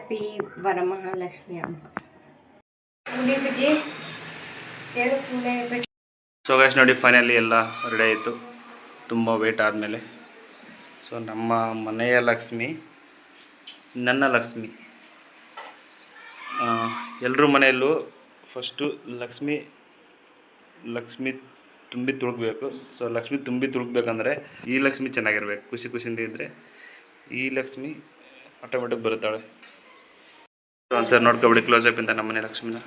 Happy Varamahalakshmi ಹಬ್ಬ. ಉಡಿ ಬಜ್ಜಿ ತೇಳು ಪೂಳೆ. So guys ನೋಡಿ ಫೈನಲಿ ಎಲ್ಲ ರೆಡಿ ಆಯಿತು, ತುಂಬ ವೇಟ್ ಆದಮೇಲೆ. ಸೊ ನಮ್ಮ ಮನೆಯ ಲಕ್ಷ್ಮಿ, ನನ್ನ ಲಕ್ಷ್ಮಿ, ಎಲ್ಲರ ಮನೆಯಲ್ಲೂ ಫಸ್ಟು ಲಕ್ಷ್ಮಿ ತುಂಬಿ ತುಳುಕಬೇಕು. ಸೊ ಲಕ್ಷ್ಮಿ ತುಂಬಿ ತುಳುಕಬೇಕಂದ್ರೆ ಈ ಲಕ್ಷ್ಮಿ ಚೆನ್ನಾಗಿರ್ಬೇಕು, ಖುಷಿ ಖುಷಿಯಿಂದ ಇದ್ದರೆ ಈ ಲಕ್ಷ್ಮಿ ಆಟೋಮೆಟಿಕ್ ಬರುತ್ತಾಳೆ. ಸೊ ಒಂದ್ಸರಿ ನೋಡ್ಕೊಬಿಡಿ ಕ್ಲೋಸಪ್ ಇಂತ ನಮ್ಮ ಮನೆ ಲಕ್ಷ್ಮಿನ.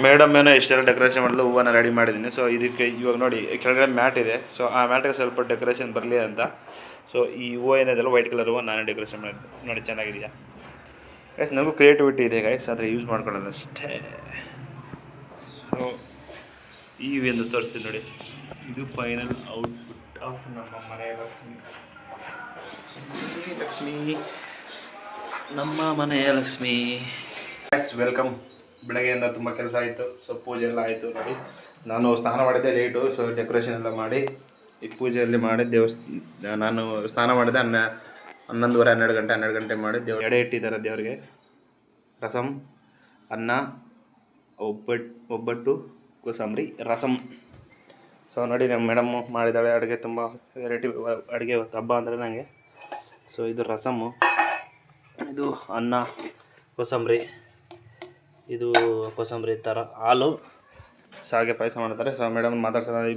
ಮೇಡಮ್ ಏನೋ ಇಷ್ಟೆಲ್ಲ ಡೆಕೋರೇಷನ್ ಮಾಡಲು ಹೂವನ್ನ ರೆಡಿ ಮಾಡಿದ್ದೀನಿ. ಸೊ ಇದಕ್ಕೆ ಇವಾಗ ನೋಡಿ ಕೆಳಗಡೆ ಮ್ಯಾಟ್ ಇದೆ. ಸೊ ಆ ಮ್ಯಾಟಿಗೆ ಸ್ವಲ್ಪ ಡೆಕೋರೇಷನ್ ಬರಲಿ ಅಂತ ಸೊ ಈ ಹೂವು ಏನಿದೆಲ್ಲ ವೈಟ್ ಕಲರ್ ಹೂವು ನಾನೇ ಡೆಕೋರೇಷನ್ ಮಾಡಿದ್ದೆ. ನೋಡಿ ಚೆನ್ನಾಗಿದೆಯಾ ಗೈಸ್? ನನಗೂ ಕ್ರಿಯೇಟಿವಿಟಿ ಇದೆ ಗೈಸ್, ಆದರೆ ಯೂಸ್ ಮಾಡ್ಕೊಳ್ಳೋದು ಅಷ್ಟೇ. ಸೊ ಈ ಒಂದು ತೋರಿಸ್ತೀನಿ ನೋಡಿ, ಇದು ಫೈನಲ್ ಔಟ್ಪುಟ್ ಆಫ್ ನಮ್ಮ ಮನೆಯ ಲಕ್ಷ್ಮಿ. ಲಕ್ಷ್ಮಿ ನಮ್ಮ ಮನೆಯ ಲಕ್ಷ್ಮಿ. Guys welcome. ಬೆಳಗ್ಗೆಯಿಂದ ತುಂಬ ಕೆಲಸ ಆಯಿತು. ಸೊ ಪೂಜೆ ಎಲ್ಲ ಆಯಿತು ನೋಡಿ. ನಾನು ಸ್ನಾನ ಮಾಡಿದ್ದೆ ಲೇಟು. ಸೊ ಡೆಕೋರೇಷನ್ ಎಲ್ಲ ಮಾಡಿ ಈ ಪೂಜೆಯಲ್ಲಿ ಮಾಡಿ ನಾನು ಸ್ನಾನ ಮಾಡಿದೆ 11:30 12 ಗಂಟೆ ಮಾಡಿ ಎಡೆ ಇಟ್ಟಿದ್ದಾರೆ ದೇವರಿಗೆ. ರಸಮ್, ಅನ್ನ, ಒಬ್ಬಟ್ಟು, ಕೋಸಂಬರಿ, ರಸಮ್. ಸೊ ನೋಡಿ ನಮ್ಮ ಮೇಡಮ್ಮು ಮಾಡಿದ್ದಾಳೆ ಅಡುಗೆ, ತುಂಬ ವೆರೈಟಿ ಅಡುಗೆ. ಹಬ್ಬ ಅಂದರೆ ನನಗೆ. ಸೊ ಇದು ರಸಮ್ಮು, ಇದು ಅನ್ನ, ಕೋಸಂಬರಿ, ಇದು ಕೋಸಂಬರಿ ಥರ ಹಾಲು, ಶಾವಿಗೆ ಪಾಯಸ ಮಾಡ್ತಾರೆ. ಸೊ ಮೇಡಮ್ ಮಾತಾಡ್ತಾರೆ.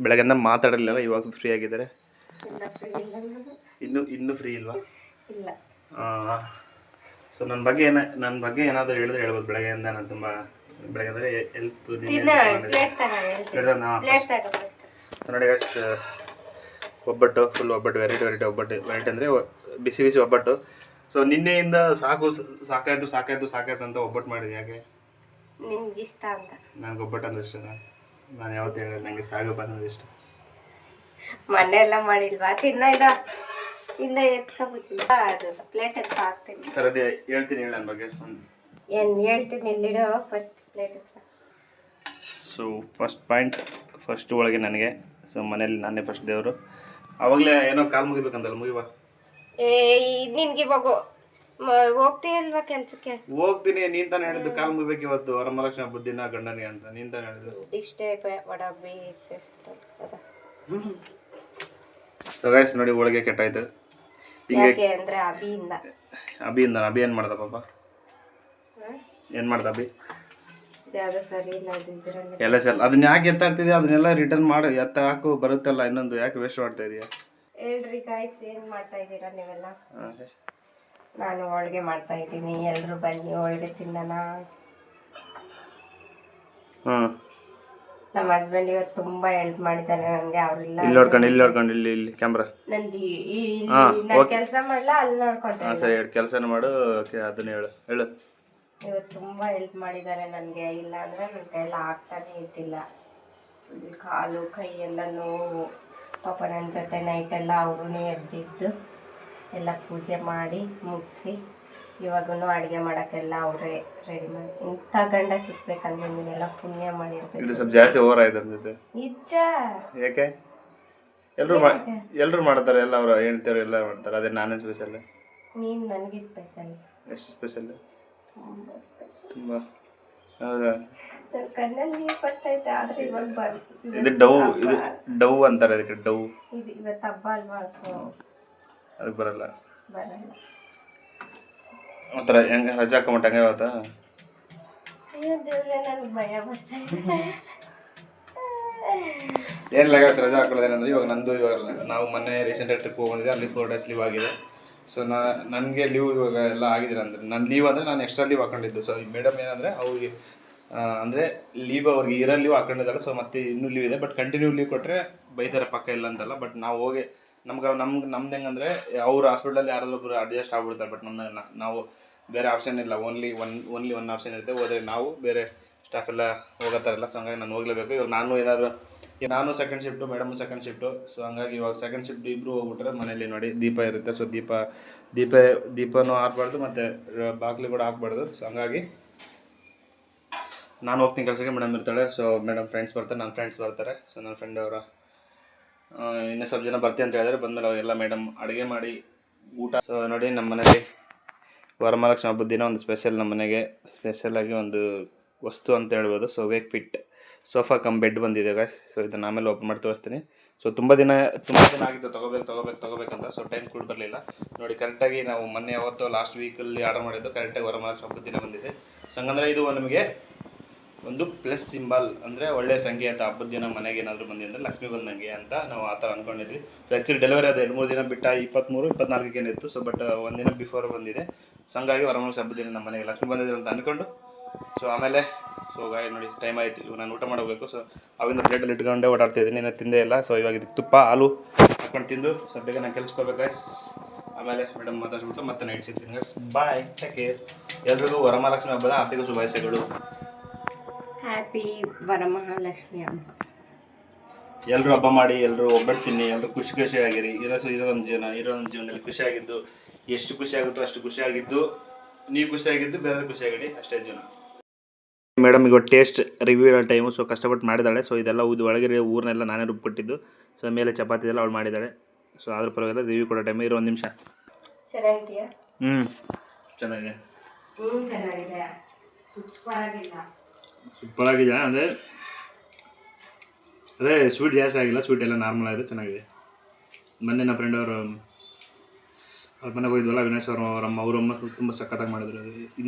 ಬೆಳಗ್ಗೆಯಿಂದ ಮಾತಾಡಲಿಲ್ಲ, ಇವಾಗ ಫ್ರೀ ಆಗಿದ್ದಾರೆ. ಇನ್ನೂ ಫ್ರೀ ಇಲ್ವಾ? ಇಲ್ಲ. ಸೊ ನನ್ನ ಬಗ್ಗೆ ಏನಾದರೂ ಹೇಳಿದ್ರೆ ಹೇಳ್ಬೋದು. ಬೆಳಗ್ಗೆಯಿಂದ ನಾನು ತುಂಬ ಬೆಳಗ್ಗೆ ಅಂದರೆ ಹೆಲ್ಪ್ ನೋಡಿ ಗೈಸ್. ಒಬ್ಬಟ್ಟು, ಫುಲ್ ಒಬ್ಬಟ್ಟು, ವೆರೈಟಿ ಒಬ್ಬಟ್ಟು ಅಂದರೆ ಬಿಸಿ ಒಬ್ಬಟ್ಟು. ಸೊ ನಿನ್ನೆಯಿಂದ ಸಾಕಾಯ್ತು ಅಂತ ಒಬ್ಬಟ್ಟು ಮಾಡಿದೆ. ಯಾಕೆ? ನಿಮ್ಗೆ ಇಷ್ಟ ಅಂತ. ನನಗೆ ಒಬ್ಬಟ್ಟು ಅಂದ್ರೆ ಇಷ್ಟ. ನಾನು ಯಾವತ್ತೂ ಹೇಳಿಲ್ಲ ನನಗೆ ಸಾಗು ಅಂದ್ರೆ ಇಷ್ಟ. ಮೊನ್ನೆ ಎಲ್ಲ ಮಾಡಿಲ್ವಾ? ತಿನ್ನ ಎತ್ಕೊಬಿಟ್ಟಿಲ್ಲ, ಅದು ಪ್ಲೇಟ್ ಎತ್ಕ ಹಾಕ್ತೀನಿ. ಸರ್ ಅದೇ ಹೇಳ್ತೀನಿ, ಹೇಳಿ ನನ್ನ ಬಗ್ಗೆ. ಏನು ಹೇಳ್ತೀನಿ, ಎಲ್ಲಿಡೋ ಫಸ್ಟ್ ಪ್ಲೇಟ್ ಎತ್ಕ. ಸೊ ಫಸ್ಟ್ ಒಳಗೆ ನನಗೆ. ಸೊ ಮನೇಲಿ ನಾನೇ ಫಸ್ಟ್ ದೇವರು. ಆವಾಗಲೇ ಏನೋ ಕಾಲು ಮುಗಿಬೇಕಂತಲ್ಲ, ಮುಗಿವಾ? ನಿನ್ಗೆ ಇವಾಗ ಹೋಗ್ತೀಯಲ್ವಾ ಕೆಲ್ಸಕ್ಕೆ? ಹೋಗ್ತೀನಿ. ನೀನ್ ತಾನೇ ಹೇಳಿದ್ದು ಕಾಲು ಮುಗಿಬೇಕು ಇವತ್ತು ವರಮಹಾಲಕ್ಷ್ಮಿ ಹಬ್ಬದ ದಿನ ಗಂಡನಿಗೆ ಅಂತ. ನೀನ್ ತಾನೇ ಹೇಳಿದ್ದು. ಇಷ್ಟೇ ವಡಬ್ಬಿ ಸೊ ಗೈಸ್ ನೋಡಿ, ಒಳಗೆ ಕೆಟ್ಟಾಯ್ತು. ಯಾಕೆ ಅಂದ್ರೆ ಅಭಿಯಿಂದ ಅಭಿ ಏನ್ ಮಾಡ್ದ ಪಾಪ? ಏನ್ ಮಾಡ್ದ ಅಭಿ? ಯಾವ್ದು ಸರಿ ಇಲ್ಲ ಎಲ್ಲ ಸರ್. ಅದನ್ನ ಯಾಕೆ ಎತ್ತಾಗ್ತಿದ್ಯಾ? ಅದನ್ನೆಲ್ಲ ರಿಟರ್ನ್ ಮಾಡು, ಎತ್ತ ಹಾಕು, ಬರುತ್ತಲ್ಲ. ಇನ್ನೊಂದು ಯಾಕೆ ವೇಸ್ಟ್ ಮಾಡ್ತಾ ಇದೀಯಾ? ಹೇಳ್ರಿ ಗಾಯ್ಸ್, ಏನ್ ಮಾಡ್ತಾ ಇದ್ದೀರಾ ನೀವೆಲ್ಲ? ನಾನು ಹೋಳಿಗೆ ಮಾಡ್ತಾ ಇದ್ದೀನಿ. ಎಲ್ರು ಬನ್ನಿ ಹೋಳಿಗೆ ತಿನ್ನೋಣ. ನಮ್ಮ ಹಸ್ಬೆಂಡ್ ಇವತ್ತು ತುಂಬಾ ಹೆಲ್ಪ್ ಮಾಡಿದ್ದಾರೆ ನನಗೆ. ಅವ್ರಿಲ್ಲ ಇಲ್ಲಿ ನೋಡ್ಕೊಂಡು ಇಲ್ಲಿ ಕ್ಯಾಮ್ರಾ. ನಂದು ಕೆಲಸ ಮಾಡಲ್ಲ, ಅಲ್ಲಿ ನೋಡ್ಕೊಂಡೆ. ಸರಿ, ಕೆಲಸನ ಮಾಡು. ಅದನ್ನ ಹೇಳು. ಇವತ್ತು ತುಂಬಾ ಹೆಲ್ಪ್ ಮಾಡಿದ್ದಾರೆ ನನಗೆ. ಇಲ್ಲ ಅಂದ್ರೆ ನನ್ನ ಕೈಯೆಲ್ಲ ಆಗ್ತಾನೆ ಇರ್ತಿಲ್ಲ. ಫುಲ್ ಕಾಲು ಕೈ ಎಲ್ಲ ನೋವು. ಪಾಪ ನನ್ನ ಜೊತೆ ನೈಟೆಲ್ಲ ಅವ್ರೂ ಎದ್ದಿದ್ದು ಎಲ್ಲ ಪೂಜೆ ಮಾಡಿ ಮುಗಿಸಿ ಇವಾಗೂ ಅಡುಗೆ ಮಾಡೋಕ್ಕೆಲ್ಲ ಅವರೇ ರೆಡಿ ಮಾಡಿ. ಇಂಥ ಗಂಡ ಸಿಗ್ಬೇಕಂದ್ರೆ ನೀನೆಲ್ಲ ಪುಣ್ಯ ಮಾಡಿರ್ಬೇಕು. ಇದು ಸ್ವಲ್ಪ ಜಾಸ್ತಿ ಓವರ್ ಆಯ್ತು ಅನ್ಸುತ್ತೆ. ನಿಜ. ಯಾಕೆ? ಎಲ್ಲರೂ ಮಾಡ್ತಾರೆ, ಎಲ್ಲ ಅವ್ರ ಹೆಣ್ತಿಯರು ಎಲ್ಲ ಮಾಡ್ತಾರೆ. ಅದೇ ನಾನೇ ಸ್ಪೆಷಲ್. ನೀನು ನನಗೆ ಸ್ಪೆಷಲ್. ಎಷ್ಟು ಸ್ಪೆಷಲ್? ತುಂಬ ಸ್ಪೆಷಲ್. ತುಂಬ. ಹೌದಾ? ನನ್ನ ಕಣ್ಣಲ್ಲಿ ನೀರು ಬರ್ತೈತೆ, ಆದರೆ ಇವಾಗ ಇದು ಡವ್ ಅಂತಾರೆ ಅದಕ್ಕೆ. ಡವ್. ಇದು ಇವತ್ತು ಹಬ್ಬ ಅಲ್ವಾ? ಸೊ ಅದಕ್ಕೆ ಬರಲ್ಲ. ಒಂಥರ ಹೆಂಗ ರಜಾ ಹಾಕೊಂಬಿಟ್ಟು ಹಂಗೆ ಇವತ್ತ? ಅಯ್ಯೋ ದೇವ್ರೆ, ನನಗೆ ಭಯ ಬರ್ತಾಯಿದೆ. ಏನಿಲ್ಲ ಗೈಸ್, ರಜಾ ಹಾಕೊಳ್ಳೋದೇನಂದ್ರೆ ಇವಾಗ ನಾವು ಮೊನ್ನೆ ರೀಸೆಂಟಾಗಿ ಟ್ರಿಪ್ ಹೋಗಿದ್ದೆ. ಅಲ್ಲಿ 4 days ಲೀವ್ ಆಗಿದೆ. ಸೊ ನನಗೆ ಲೀವ್ ಇವಾಗ ಎಲ್ಲ ಆಗಿದೆ. ಅಂದರೆ ನನ್ನ ಲೀವ್ ಅಂದರೆ ನಾನು ಎಕ್ಸ್ಟ್ರಾ ಲೀವ್ ಹಾಕೊಂಡಿದ್ದು. ಸೊ ಈ ಮೇಡಮ್ ಏನಂದರೆ ಅವ್ರಿಗೆ ಅಂದರೆ ಲೀವ್ ಅವ್ರಿಗೆ ಇರೋ ಲೀವ್ ಹಾಕೊಂಡಿದ್ದಾರೆ. ಸೊ ಮತ್ತೆ ಇನ್ನೂ ಲೀವ್ ಇದೆ. ಬಟ್ ಕಂಟಿನ್ಯೂ ಲೀವ್ ಕೊಟ್ಟರೆ ಬೈತಾರೆ, ಪಕ್ಕ ಇಲ್ಲ ಅಂತಲ್ಲ. ಬಟ್ ನಾವು ಹೋಗಿ ನಮ್ದು ಹೆಂಗಂದರೆ ಅವ್ರು ಹಾಸ್ಪಿಟಲಲ್ಲಿ ಯಾರಲ್ಲೊಬ್ಬರು ಅಡ್ಜಸ್ಟ್ ಆಗ್ಬಿಡ್ತಾರೆ. ಬಟ್ ನಾವು ಬೇರೆ ಆಪ್ಷನ್ ಇಲ್ಲ. ಓನ್ಲಿ ಒನ್ ಆಪ್ಷನ್ ಇರುತ್ತೆ. ಹೋದರೆ ನಾವು ಬೇರೆ ಸ್ಟಾಫ್ ಎಲ್ಲ ಹೋಗೋತಾರಲ್ಲ. ಸೊ ಹಂಗಾಗಿ ನಾನು ಹೋಗಲೇಬೇಕು. ಇವಾಗ ನಾನು second shift, madam second shift. So ಹಂಗಾಗಿ ಇವಾಗ ಸೆಕೆಂಡ್ ಶಿಫ್ಟ್ ಇಬ್ಬರು ಹೋಗ್ಬಿಟ್ರೆ ಮನೇಲಿ ನೋಡಿ ದೀಪ ಇರುತ್ತೆ. ಸೊ ದೀಪನೂ ಹಾಕ್ಬಾರ್ದು, ಮತ್ತು ಬಾಗಿಲು ಕೂಡ ಹಾಕ್ಬಾರ್ದು. ಸೊ ಹಂಗಾಗಿ ನಾನು ಹೋಗ್ತೀನಿ ಕೆಲಸಕ್ಕೆ, ಮೇಡಮ್ ಇರ್ತಾಳೆ. ಸೊ ಮೇಡಮ್ ಫ್ರೆಂಡ್ಸ್ ಬರ್ತಾರೆ, ನನ್ನ ಫ್ರೆಂಡ್ಸ್ ಬರ್ತಾರೆ. ಸೊ ನನ್ನ ಫ್ರೆಂಡ್ ಅವರ ಇನ್ನೂ ಸ್ವಲ್ಪ ಜನ ಬರ್ತೀನಿ ಅಂತ ಹೇಳಿದ್ರೆ, ಬಂದಮೇಲೆ ಅವರೆಲ್ಲ ಮೇಡಮ್ ಅಡುಗೆ ಮಾಡಿ ಊಟ. ಸೊ ನೋಡಿ, ನಮ್ಮ ಮನೇಲಿ ವರಮಹಾಲಕ್ಷ್ಮಿ ಹಬ್ಬದ ದಿನ ಒಂದು ಸ್ಪೆಷಲ್, ನಮ್ಮ ಮನೆಗೆ ಸ್ಪೆಷಲಾಗಿ ಒಂದು ವಸ್ತು ಅಂತ ಹೇಳ್ಬೋದು. So wake fit sofa cum bed ಬಂದಿದೆ ಗಾಯ್ಸ್. ಸೊ ಇದನ್ನು ಆಮೇಲೆ ಓಪನ್ ಮಾಡಿ ತೋರಿಸ್ತೀನಿ. ಸೊ ತುಂಬ ದಿನ ಆಗಿತ್ತು ತೊಗೋಬೇಕಂತ. ಸೊ ಟೈಮ್ ಕೂಡ ಬರಲಿಲ್ಲ. ನೋಡಿ, ಕರೆಕ್ಟಾಗಿ ನಾವು ಮೊನ್ನೆ ಯಾವತ್ತೋ ಲಾಸ್ಟ್ ವೀಕಲ್ಲಿ ಆರ್ಡರ್ ಮಾಡಿದ್ದು, ಕರೆಕ್ಟಾಗಿ ವರಮಹಾಲಕ್ಷ್ಮಿ ಹಬ್ಬದ ದಿನ ಬಂದಿದೆ. ಸೊ ಹಂಗಂದರೆ ಇದು ನಮಗೆ ಒಂದು ಪ್ಲಸ್ ಸಿಂಬಲ್, ಅಂದರೆ ಒಳ್ಳೆಯ ಸಂಖ್ಯೆ ಅಂತ. ಹಬ್ಬದ ದಿನ ಮನೆಗೆ ಏನಾದರೂ ಬಂದಿ ಅಂದರೆ ಲಕ್ಷ್ಮಿ ಬಂದಂಗೆ ಅಂತ ನಾವು ಆ ಥರ ಅಂದ್ಕೊಂಡಿದ್ವಿ. ಸೊ ಆ್ಯಕ್ಚುಲಿ ಡೆಲಿವರಿ ಅದು 2-3 ದಿನ ಬಿಟ್ಟ 23-24 ಏನಿತ್ತು. ಸೊ ಬಟ್ ಒಂದಿನ ಬಿಫೋರ್ ಬಂದಿದೆ. ಸೊ ಹಂಗಾಗಿ ವರಮಹಾಲಕ್ಷ್ಮಿ ಹಬ್ಬದ ದಿನ ನಮ್ಮ ಮನೆಗೆ ಲಕ್ಷ್ಮಿ ಬಂದಿದೆ ಅಂತ ಅಂದ್ಕೊಂಡು, ಸೊ ಆಮೇಲೆ ಗಾಯ ನೋಡಿ ಟೈಮ್ ಆಯಿತು, ಇವಾಗ ನಾನು ಊಟ ಮಾಡಬೇಕು. ಸೊ ಅವಿಂದ ಪ್ಲೇಟಲ್ಲಿ ಇಟ್ಕೊಂಡೆ ಓಡಾಡ್ತಿದ್ದೀನಿ, ನಾನು ತಿಂದೇ ಇಲ್ಲ. ಸೊ ಇವಾಗ ಇದಕ್ಕೆ ತುಪ್ಪ ಹಾಲು ಹಾಕೊಂಡು ತಿಂದು ಸೊ ಬೇಗ ನಾನು ಕೆಲ್ಸ್ಕೋಬೇಕು. ಆಮೇಲೆ ಮೇಡಮ್ ಮಾತಾಡ್ಬಿಟ್ಟು ಮತ್ತೆ ನೈಟ್ ಸಿಗ್ತೀನಿ. ಬಾಯ್, ಟೇಕ್ ಕೇರ್. ಎಲ್ರಿಗೂ ವರಮಹಾಲಕ್ಷ್ಮಿ ಹಬ್ಬದ ಆರ್ಥಿಕ ಶುಭಾಶಯಗಳು. ಹ್ಯಾಪಿ ವರಮಹಾಲಕ್ಷ್ಮಿ ಹಬ್ಬ. ಎಲ್ಲರೂ ಹಬ್ಬ ಮಾಡಿ, ಎಲ್ಲರೂ ಒಬ್ಬಟ್ಟು ತಿನ್ನಿ, ಎಲ್ಲರೂ ಖುಷಿಯಾಗಿರಿ. ಇರೋದೊಂದು ಜೀವನದಲ್ಲಿ ಖುಷಿಯಾಗಿದ್ದು ಎಷ್ಟು ಖುಷಿಯಾಗುತ್ತೋ ಅಷ್ಟು ಖುಷಿಯಾಗಿದ್ದು, ನೀವು ಖುಷಿಯಾಗಿದ್ದು ಬೇರೆ ಖುಷಿಯಾಗಿಡಿ, ಅಷ್ಟೇ ಜೀವನ. ಮೇಡಮ್ ಈಗ ಟೇಸ್ಟ್ ರಿವ್ಯೂ ಇರೋ ಟೈಮು. ಸೊ ಕಷ್ಟಪಟ್ಟು ಮಾಡಿದ್ದಾಳೆ. ಸೊ ಇದೆಲ್ಲ ಇದು ಒಳಗೆ ಊರನ್ನೆಲ್ಲ ನಾನೇ ರುಬ್ಬಿಟ್ಟಿದ್ದು. ಸೊ ಮೇಲೆ ಚಪಾತಿ ಎಲ್ಲ ಅವಳು ಮಾಡಿದ್ದಾಳೆ. ಸೊ ಅದ್ರ ಪರವಾಗಿಲ್ಲ, ರಿವ್ಯೂ ಕೊಡೋ ಟೈಮ್ ಇರೋ 1 ನಿಮಿಷ. ಚೆನ್ನಾಗಿದೆಯಾ? ಚೆನ್ನಾಗಿದೆ. ಚೆನ್ನಾಗಿದೆ. ಸೂಪರ್ ಆಗಿದೆ. ಅದೇ ಸ್ವೀಟ್ ಜಾಸ್ತಿ ಆಗಿಲ್ಲ, ಸ್ವೀಟ್ ಎಲ್ಲ ನಾರ್ಮಲ್ ಆಗಿದೆ, ಚೆನ್ನಾಗಿದೆ. ಮೊನ್ನೆ ನಮ್ಮ ಫ್ರೆಂಡ್ ಅವರು ಅವ್ರ ಮನೆಗೆ ಹೋಗಿದ್ವಲ್ಲ, ಅವಿನಾಶ್ ಅವರಮ್ಮ ತುಂಬ ಸಖತ್ತಾಗಿ ಮಾಡಿದ್ರು. ಅದು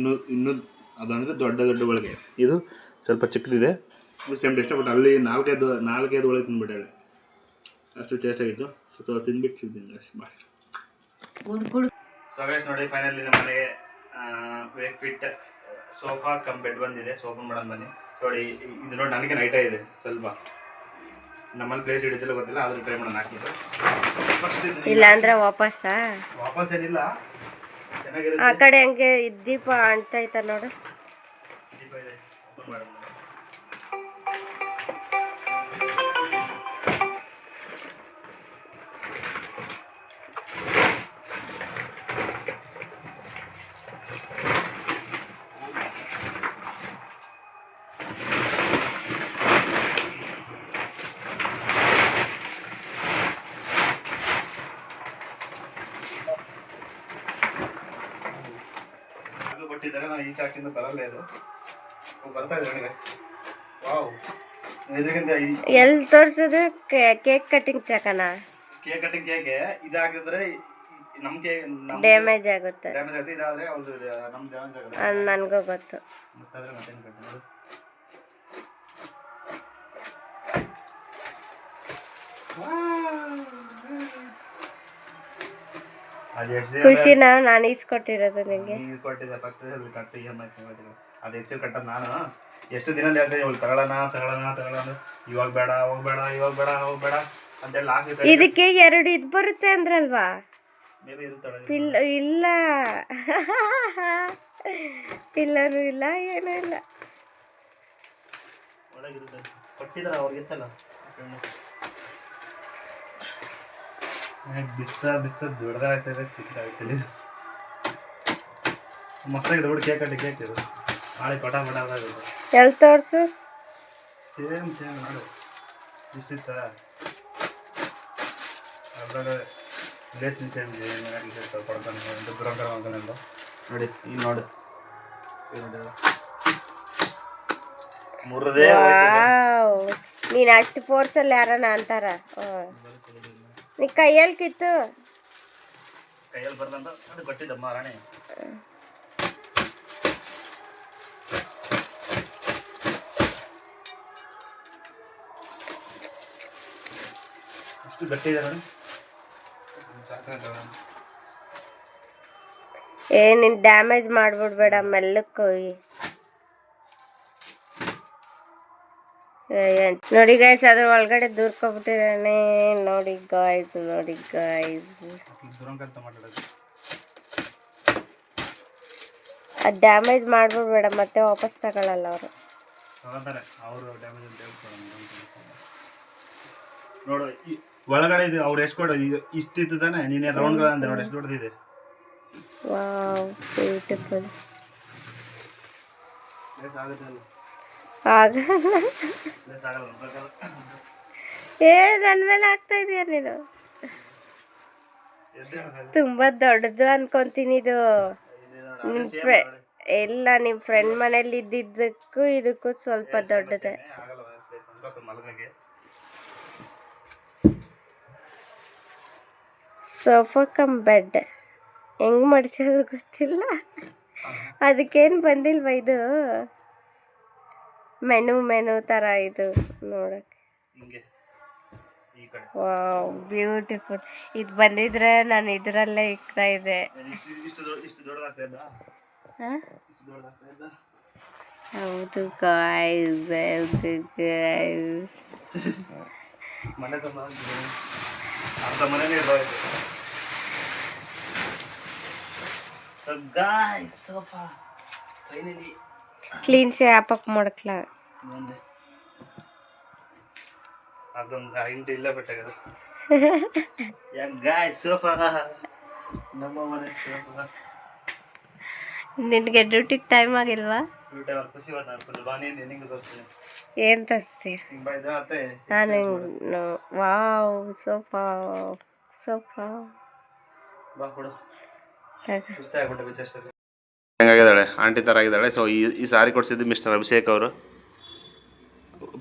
ಇನ್ನೂ ಅದಂದರೆ ದೊಡ್ಡ ಹೋಳಿಗೆ. ಇದು ಸ್ವಲ್ಪ ಚಿಕ್ಕದಿದೆ, ಸೇಮ್ ಟೇಸ್ಟ್. ಬಟ್ ಅಲ್ಲಿ 4-5 ಹೋಳಿಗೆ ತಿಂದ್ಬಿಟ್ಟಾಳೆ, ಅಷ್ಟು ಟೇಸ್ಟಾಗಿತ್ತು. ಸೊ ತಿಂದ್ಬಿಟ್ಟು ತಿಂತೀನಿ ಅಷ್ಟು ಮಾಡಿ. ಸೊ ಗೈಸ್ ನೋಡಿ, ಫೈನಲಿ ನಮ್ಮ ಮನೆಗೆ wake fit sofa cum bed ಬಂದಿದೆ. ಸೊ ಓಪನ್ ಮಾಡೋದು ಬನ್ನಿ. ನೋಡಿ, ಇದು ನೋಡಿ ನನಗೆ ನೈಟ ಇದೆ ಸ್ವಲ್ಪ. ನಮ್ಮಲ್ಲಿ ಪ್ಲೇಸ್ ಹಿಡಿದಿಲ್ಲ ಗೊತ್ತಿಲ್ಲ, ಆದರೂ ಟ್ರೈ ಮಾಡೋಣ ಹಾಕ್ಬಿಟ್ಟು. ಫಸ್ಟ್ ಇಲ್ಲ ಅಂದ್ರೆ ವಾಪಸ್ ಏನಿಲ್ಲ, ಚೆನ್ನಾಗಿರುತ್ತೆ. ಆ ಕಡೆ ಹಂಗೆ ದೀಪ ಅಂಟೈತ ನೋಡು. ದೀಪ ಇದೆ, ಓಪನ್ ಮಾಡೋಣ. ಕೊಟ್ಟಿದ್ದಾರೆ, ನಾನು ಈಚೆ ಹಾಕಿಂದ ಬರಲ್ಲ. ಇದು ಬರ್ತಾ ಇದೆ ನೋಡಿ ಗೈಸ್. ವಾವ್, ಇದಕ್ಕಿಂತ ಎಲ್ಲಿ ತೋರಿಸಿದ್ರೆ ಕೇಕ್ ಕಟಿಂಗ್ ಚಕನ. ಕೇಕ್ ಕಟಿಂಗ್ ಕೇಕೆ ಇದಾಗಿದ್ರೆ ನಮ್ಗೆ ಡ್ಯಾಮೇಜ್ ಆಗುತ್ತೆ. ಇದಾದ್ರೆ ಅವ್ರದ್ದು ನಮ್ಗೆ ಡ್ಯಾಮೇಜ್ ಆಗುತ್ತೆ. ನನಗೂ ಗೊತ್ತು. ಮತ್ತಾದ್ರೆ ಮತ್ತೇನು ಕಟ್ಟೋದು. ಖುಷಿನಾ? ನಾನು ಈಸ್ಕೊಟ್ಟಿರೋದು ನಿಂಗೆ. ಕೊಟ್ಟಿದ್ದೆ ಫಸ್ಟ್ ಕಟ್ಟಿ ಅದು ಹೆಚ್ಚು ಕಟ್ಟೋದು ನಾನು. ಎಷ್ಟು ದಿನ ಹೇಳ್ತೀನಿ ಇವಳು ತಗೊಳ್ಳೋಣ ಇವಾಗ ಬೇಡ ಅಂತೇಳಿ ಲಾಸ್ಟ್. ಇದಕ್ಕೆ 2 ಇದು ಬರುತ್ತೆ ಅಂದ್ರಲ್ವಾ? ಇಲ್ಲ, ಪಿಲ್ಲರು ಇಲ್ಲ, ಏನೂ ಇಲ್ಲ. ಒಳಗಿರುತ್ತೆ ಕೊಟ್ಟಿದ್ರ ಅವ್ರಿಗಿತ್ತಲ್ಲ. ಬಿಸ್ತ ದೊಡ್ಡದಾಗ್ತದೆ, ಚಿಕ್ಕದಾಗ್ತದೆ. ಮಸ್ತಾಗಿದೆ ನೋಡಿ. ಕೇಕ್ ಇದು ನಾಳೆ ಪಟ ಎಲ್ಲಿ ತೋರಿಸು. ಸೇಮ್ ನೋಡು, ಇಷ್ಟಿತ್ತ ಅದ್ರಾಗ ಲೇಸಿನ ಚೇಂಜ್ ಕೊಡ್ತಾನೆ ದುರಂಕರ ಅಂಕನೆಲ್ಲ ನೋಡಿ. ಈಗ ನೋಡು, ಮುರ್ರದೇ. ನೀನು ಅಷ್ಟು ಫೋರ್ಸಲ್ಲಿ ಯಾರನ ಅಂತಾರ? ನೀ ಕೈಯಲ್ಲಿ ಕಿತ್ತು ಕೈಯಲ್ಲಿ ಬರ್ದಂತ ಅದು ಕೊಟ್ಟಿದ್ದಮ್ಮ ರಾಣಿ. ಅಷ್ಟು ಗಟ್ಟಿ ಇದೆ ನೋಡಿ. ನೀನು ಡ್ಯಾಮೇಜ್ ಮಾಡ್ಬಿಡ್ಬೇಡ, ಮೆಲ್ಲಕ್ಕೆ ಹೋಗಿ. ನೋಡಿ ಗಾಯ್ಸ್, ಅದ್ರ ಒಳಗಡೆ ದೂರ್ಕೊಬಿಟ್ಟಿದ್ದಾನೆ. ನೋಡಿ ಗಾಯ್ಸ್. ಅದು ಡ್ಯಾಮೇಜ್ ಮಾಡ್ಬಿಡ್ಬೇಡ, ಮತ್ತೆ ವಾಪಸ್ ತಗೊಳ್ಳಲ್ಲ ಅವರು. ನೋಡು ಒಳಗಡೆ ಇದು ಅವ್ರು ಎಷ್ಟು ಕೊಡೋ ಇಷ್ಟಿತ್ತು ತಾನೆ. ನೀನೇ ರೌಂಡ್ಗಳ ಅಂತ ನೋಡಿ, ಎಷ್ಟು ದೊಡ್ಡದಿದೆ. Wow, beautiful. ಆಗಲ್ಲ. ಏ ನನ್ನ ಮೇಲೆ ಆಗ್ತಾ ಇದೆಯಾ ನೀನು? ತುಂಬಾ ದೊಡ್ಡದು ಅನ್ಕೊಂತೀನಿ ಇದು. ಇಲ್ಲ, ನಿಮ್ಮ ಫ್ರೆಂಡ್ ಮನೇಲಿ ಇದ್ದಿದ್ದಕ್ಕೂ ಇದಕ್ಕೂ ಸ್ವಲ್ಪ ದೊಡ್ಡದೆ. ಸೋಫಾ ಕಮ್ ಬೆಡ್ ಹೆಂಗ್ ಮಡ್ಚೋದು ಗೊತ್ತಿಲ್ಲ. ಅದಕ್ಕೇನು ಬಂದಿಲ್ವ ಇದು ಮೆನು ಥರ ಇದು ನೋಡಕ್ಕೆ? Wow, beautiful. ಇದು ಬಂದಿದ್ರೆ ನಾನು ಇದರಲ್ಲೇ ಇಕ್ತಾ ಇದ್ದೆ. ಹೌದು ಗಾಯ್ಸ್, ಹೌದು ಗಾಯ್ಸ್. ಕ್ಲೀನ್ ಸೇ ಆಪಕ್ ಮಾಡಕ್ಲ ಅದೊಂದು ಇಂಟು ಇಲ್ಲ ಬಿಟ್ಟಾಗದು. ಸೋಫಾ ನಮ್ಮ ಮನೆ ಸೋಫಾ. ನಿನಗೆ ಡ್ಯೂಟಿಗೆ ಟೈಮ್ ಆಗಿಲ್ವಾ? ಏನು ತರಿಸ್ತೀಯ? ನಾನು ವಾವ್, ಸೋಫಾ ಸೋಫಾ ಹೆಂಗಾಗಿದ್ದಾಳೆ? ಆಂಟಿ ಥರ ಆಗಿದ್ದಾಳೆ. ಸೊ ಈ ಸಾರಿ ಕೊಡಿಸಿದ್ದು ಮಿಸ್ಟರ್ ಅಭಿಷೇಕ್ ಅವರು.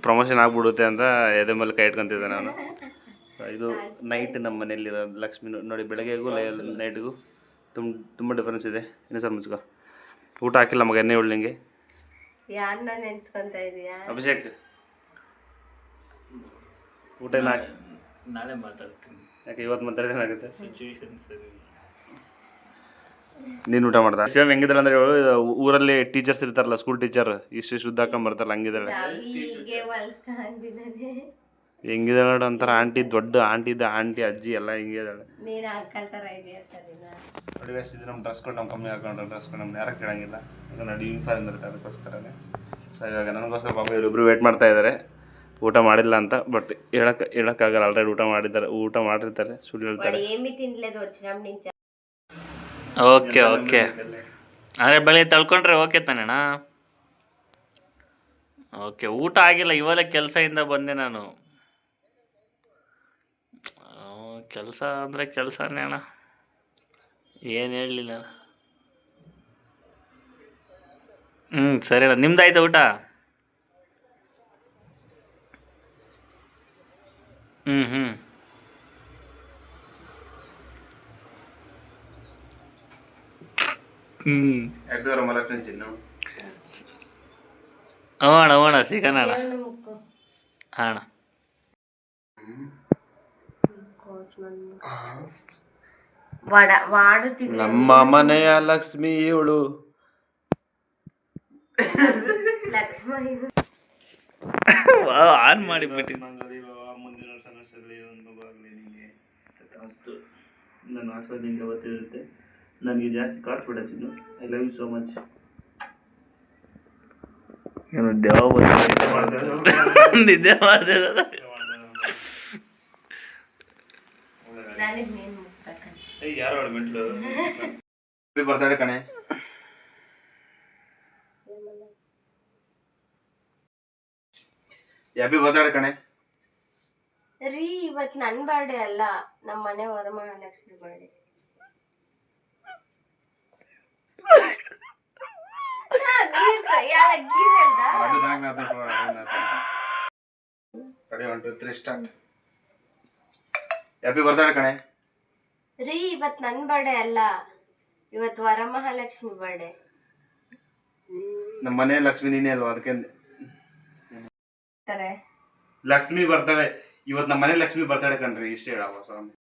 ಪ್ರಮೋಷನ್ ಆಗ್ಬಿಡುತ್ತೆ ಅಂತ ಎದೆ ಮೇಲೆ ಕೈ ಇಟ್ಕೊತಿದ್ದೆ ನಾನು. ಇದು ನೈಟ್ ನಮ್ಮ ಮನೆಯಲ್ಲಿರೋ ಲಕ್ಷ್ಮಿ ನೋಡಿ. ಬೆಳಗ್ಗೆಗೂ ನೈಟ್ಗೂ ತುಂಬ ಡಿಫ್ರೆನ್ಸ್ ಇದೆ. ಇನ್ನೂ ಸರ್ ಮುಚ್ಕೋ. ಊಟ ಹಾಕಿಲ್ಲ ಮಗ, ಎಣ್ಣೆ ಉಳ್ಳಿಂಗೆ. ಯಾರನ್ನ ನೆನ್ಸ್ಕೊಂತ ಇದೀಯಾ? ಅಭಿಷೇಕ್ ಊಟ ಎಲ್ಲ ಹಾಕಿ. ನಾಳೆ ಮಾತಾಡ್ತೀನಿ. ಯಾಕೆ ಇವತ್ತು ಮಾತಾಡಿದ್ರೆ ಏನಾಗುತ್ತೆ? ಸಿಚುವೇಶನ್ ಸರಿ. ನೀನು ಊಟ ಮಾಡ್ದ? ಸೇಮ್ ಹೆಂಗಿದ್ದಾಳೆ ಅಂದರೆ ಊರಲ್ಲಿ ಟೀಚರ್ಸ್ ಇರ್ತಾರಲ್ಲ, ಸ್ಕೂಲ್ ಟೀಚರ್, ಇಷ್ಟು ಶುದ್ಧ ಹಾಕೊಂಬರ್ತಾರಲ್ಲ, ಹಂಗಿದ್ದಾಳೆ. ಹೆಂಗಿದ್ದಾಳೆ ನೋಡು ಒಂಥರ ಆಂಟಿ, ದೊಡ್ಡ ಆಂಟಿ ಇದ್ದ ಆಂಟಿ, ಅಜ್ಜಿ ಎಲ್ಲ ಹಿಂಗಿದ್ದಾಳೆ. ನೋಡಿ ವೇಸ್ಟ್ ಇದು ನಮ್ಮ ಡ್ರೆಸ್ ಕೊಟ್ಟು ನಮ್ಮ ಕಮ್ಮಿ ಹಾಕೊಂಡ್ರೆ ಡ್ರೆಸ್ ಕೊಟ್ಟು ನಮ್ಗೆ ಯಾರು ಕೇಳಂಗಿಲ್ಲ. ಈಗ ನೋಡಿ ಯೂನಿಫಾರ್ಮ್ ಇರುತ್ತೆ, ಅದಕ್ಕೋಸ್ಕರನೇ. ಸೊ ಇವಾಗ ನನಗೋಸ್ಕರ ಪಾಪ ಇವರಿಬ್ಬರು ವೇಟ್ ಮಾಡ್ತಾ ಇದ್ದಾರೆ ಊಟ ಮಾಡಿಲ್ಲ ಅಂತ. ಬಟ್ ಹೇಳೋಕ್ಕಾಗಲ್ಲ, ಆಲ್ರೆಡಿ ಊಟ ಮಾಡಿರ್ತಾರೆ, ಸುಳ್ಳು ಹೇಳ್ತಾರೆ. ಓಕೆ ಓಕೆ, ಆದರೆ ಬೆಳಗ್ಗೆ ತಳ್ಕೊಂಡ್ರೆ ಓಕೆ ತಾನೇಣ್ಣ? ಓಕೆ, ಊಟ ಆಗಿಲ್ಲ, ಇವಾಗ ಕೆಲಸದಿಂದ ಬಂದೆ ನಾನು. ಕೆಲಸ ಅಂದರೆ ಕೆಲಸನೇ ಅಣ್ಣ, ಏನು ಹೇಳಲಿಲ್ಲ. ಸರಿ ಅಣ್ಣ, ನಿಮ್ದಾಯ್ತಾ ಊಟ? ಹ್ಞೂ ಅಣ್ಣ ಸಿಗೋಣ ಅಣ್ಣ. ಅಣ್ಣ ನಮ್ಮ ಮನೆಯ ಲಕ್ಷ್ಮಿ ಇವಳು. ಆನ್ ಮಾಡಿಬಿಟ್ಟು ಮುಂದಿನ ವರ್ಷದಲ್ಲಿ ಒಂದು ಮಗುವಾಗಲಿ ನಿಮಗೆ ಅಷ್ಟು ನನ್ನ ಆಶೀರ್ವಾದದಿಂದ ಗೊತ್ತಿರುತ್ತೆ. ನನಗೆ ಜಾಸ್ತಿ ಕಾಡ್ಸ್ಬಿಡ ಚಿನ್ನು. I love you so much. ಏನು ದೇವ ನಿದ್ದೆ ಮಾಡ್ದೆ ಯಾರು ಮೆಂಟ್ಲು ಬರ್ತಾಳೆ ಕಣೆ. ಹ್ಯಾಪಿ ಬರ್ತಾಳೆ ಕಣೆ. ರೀ, ಇವತ್ತು ನನ್ನ ಬರ್ಡೇ ಅಲ್ಲ, ನಮ್ಮ ಮನೆ ವರಮಹಾಲಕ್ಷ್ಮಿ ಬರ್ಡೇ. ಹ್ಯಾಪಿ ಬರ್ತಾಳೆ ಕಣೆ. ರೀ, ಇವತ್ತು ನನ್ನ ಬರ್ಡೇ ಅಲ್ಲ, ಇವತ್ತು ವರಮಹಾಲಕ್ಷ್ಮಿ ಬರ್ಡೇ. ನಮ್ಮ ಮನೆ ಲಕ್ಷ್ಮಿ ನೀನೇ ಅಲ್ವಾ, ಅದಕ್ಕೆ ತಾರೆ ಲಕ್ಷ್ಮಿ ಬರ್ತಾಳೆ ಇವತ್ತು. ನಮ್ಮ ಮನೆ ಲಕ್ಷ್ಮಿ ಬರ್ತಾಳೆ ಕಣ್ರಿ, ಇಷ್ಟ ಹೇಳವ ಸ್ವಾಮಿ.